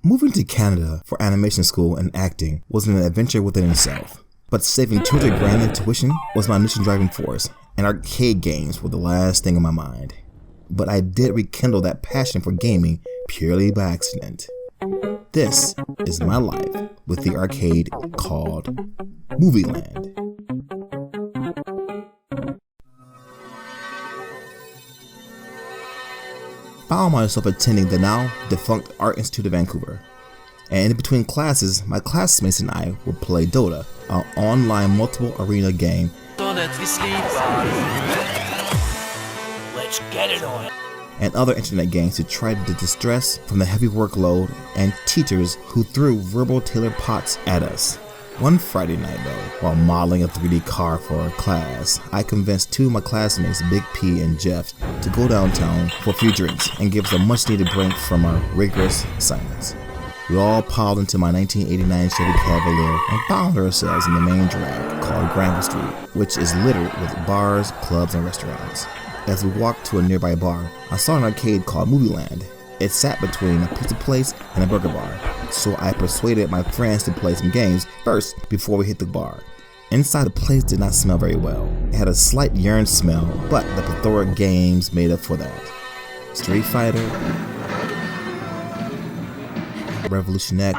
Moving to Canada for animation school and acting was an adventure within itself, but saving 200 grand in tuition was my mission driving force, and arcade games were the last thing on my mind. But I did rekindle that passion for gaming purely by accident. This is my life with the arcade called Movieland. Found myself attending the now defunct Art Institute of Vancouver, and in between classes, my classmates and I would play Dota, an online multiple arena game, So that we sleep on. Let's get it on. and other internet games to try to distress from the heavy workload and teachers who threw verbal tailored pots at us. One Friday night though, while modeling a 3D car for a class, I convinced two of my classmates, Big P and Jeff, to go downtown for a few drinks and give us a much needed break from our rigorous assignments. We all piled into my 1989 Chevy Cavalier and found ourselves in the main drag called Granville Street, which is littered with bars, clubs, and restaurants. As we walked to a nearby bar, I saw an arcade called Movieland. It sat between a pizza place and a burger bar, so I persuaded my friends to play some games first before we hit the bar. Inside the place did not smell very well. It had a slight urine smell, but the plethora of games made up for that. Street Fighter, Revolution X,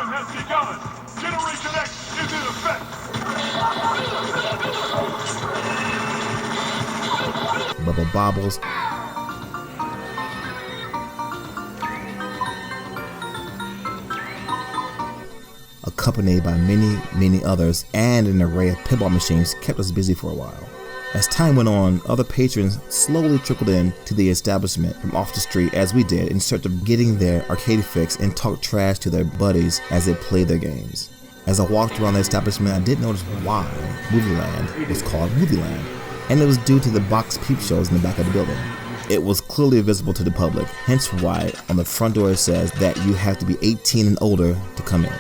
Bubble Bobbles, accompanied by many others, and an array of pinball machines kept us busy for a while. As time went on, other patrons slowly trickled in to the establishment from off the street as we did in search of getting their arcade fix and talk trash to their buddies as they played their games. As I walked around the establishment, I did notice why Movieland was called Movieland, and it was due to the box peep shows in the back of the building. It was clearly visible to the public, hence why on the front door it says that you have to be 18 and older to come in.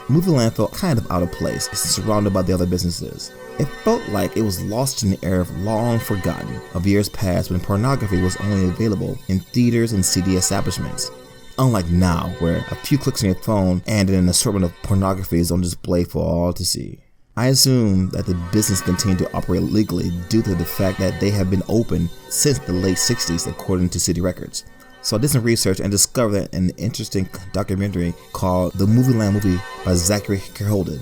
Movieland felt kind of out of place, surrounded by the other businesses. It felt like it was lost in the era of long forgotten of years past when pornography was only available in theaters and CD establishments. Unlike now, where a few clicks on your phone and an assortment of pornography is on display for all to see. I assume that the business continued to operate legally due to the fact that they have been open since the late 60s according to city records. So I did some research and discovered an interesting documentary called The Movieland Movie by Zachary Holden.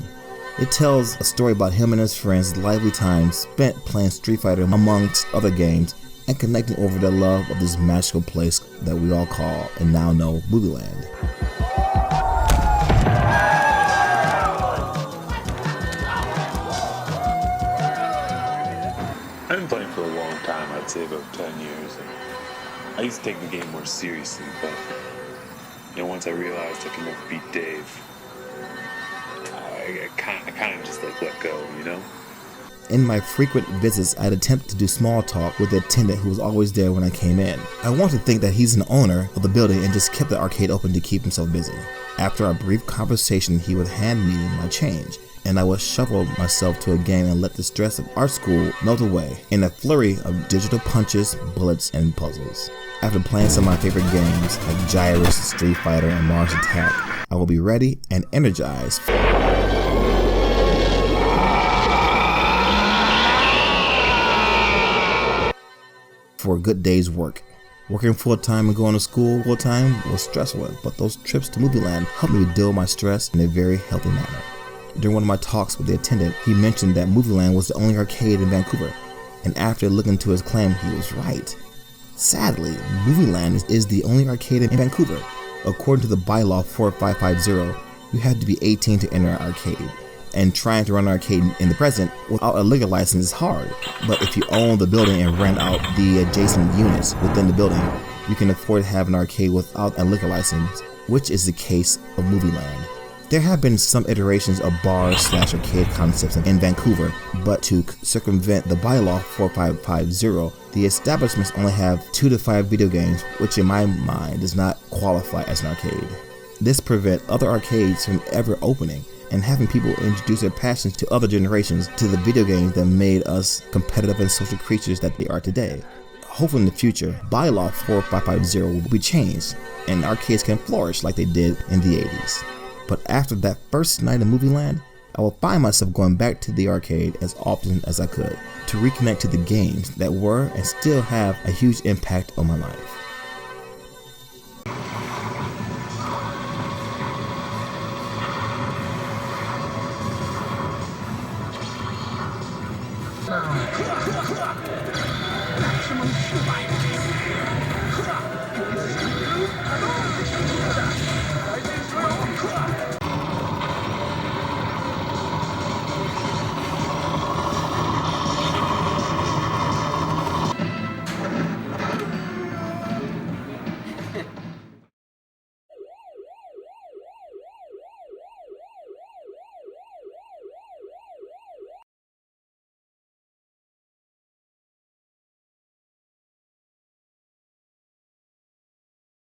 It tells a story about him and his friends' lively time spent playing Street Fighter amongst other games and connecting over their love of this magical place that we all call and now know Movieland. I've been playing for a long time, I'd say about 10 years. And I used to take the game more seriously, but once I realized I could never beat Dave, I kind of just let go, In my frequent visits, I'd attempt to do small talk with the attendant who was always there when I came in. I wanted to think that he's an owner of the building and just kept the arcade open to keep himself busy. After our brief conversation, he would hand me my change, and I would shuffle myself to a game and let the stress of art school melt away in a flurry of digital punches, bullets, and puzzles. After playing some of my favorite games like Gyrus, Street Fighter, and Mars Attack, I will be ready and energized for a good day's work. Working full-time and going to school full-time was stressful, but those trips to Movieland helped me deal with my stress in a very healthy manner. During one of my talks with the attendant, he mentioned that Movieland was the only arcade in Vancouver, and after looking to his claim, he was right. Sadly, Movieland is the only arcade in Vancouver. According to the bylaw 4550, you have to be 18 to enter an arcade, and trying to run an arcade in the present without a liquor license is hard. But if you own the building and rent out the adjacent units within the building, you can afford to have an arcade without a liquor license, which is the case of Movieland. There have been some iterations of bar/arcade concepts in Vancouver, but to circumvent the bylaw 4550, the establishments only have 2 to 5 video games, which in my mind does not qualify as an arcade. This prevents other arcades from ever opening and having people introduce their passions to other generations to the video games that made us competitive and social creatures that they are today. Hopefully in the future, bylaw 4550 will be changed and arcades can flourish like they did in the 80s. But after that first night in Movieland, I will find myself going back to the arcade as often as I could to reconnect to the games that were and still have a huge impact on my life. Maximum